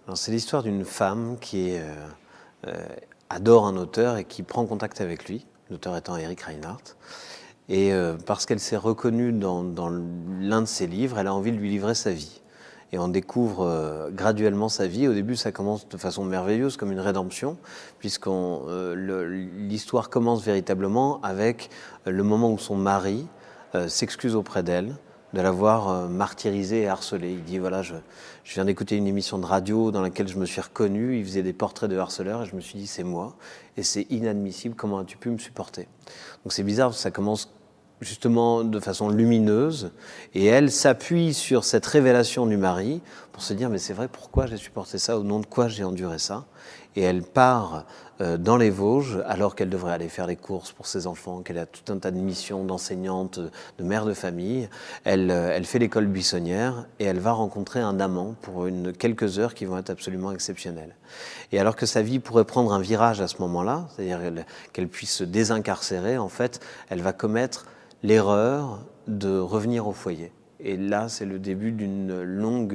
Alors, c'est l'histoire d'une femme qui adore un auteur et qui prend contact avec lui, l'auteur étant Eric Reinhardt. Et parce qu'elle s'est reconnue dans l'un de ses livres, elle a envie de lui livrer sa vie. Et on découvre graduellement sa vie. Au début, ça commence de façon merveilleuse, comme une rédemption, l'histoire commence véritablement avec le moment où son mari s'excuse auprès d'elle de l'avoir martyrisée et harcelée. Il dit, voilà, je viens d'écouter une émission de radio dans laquelle je me suis reconnu, il faisait des portraits de harceleurs, et je me suis dit, c'est moi, et c'est inadmissible, comment as-tu pu me supporter? Donc c'est bizarre, ça commence justement de façon lumineuse, et elle s'appuie sur cette révélation du mari pour se dire, mais c'est vrai, pourquoi j'ai supporté ça, au nom de quoi j'ai enduré ça? Et elle part dans les Vosges, alors qu'elle devrait aller faire les courses pour ses enfants, qu'elle a tout un tas de missions d'enseignante, de mère de famille. Elle fait l'école buissonnière et elle va rencontrer un amant pour quelques heures qui vont être absolument exceptionnelles. Et alors que sa vie pourrait prendre un virage à ce moment-là, c'est-à-dire qu'elle puisse se désincarcérer, en fait, elle va commettre l'erreur de revenir au foyer. Et là, c'est le début d'un long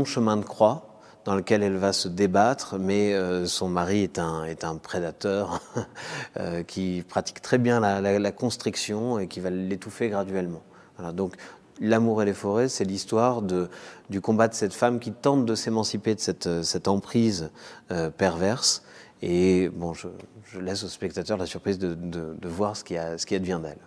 chemin de croix dans lequel elle va se débattre, mais son mari est un prédateur qui pratique très bien la constriction et qui va l'étouffer graduellement. Voilà, donc L'amour et les forêts, c'est l'histoire du combat de cette femme qui tente de s'émanciper de cette emprise perverse. Et bon, je laisse au spectateur la surprise de voir ce qui advient d'elle.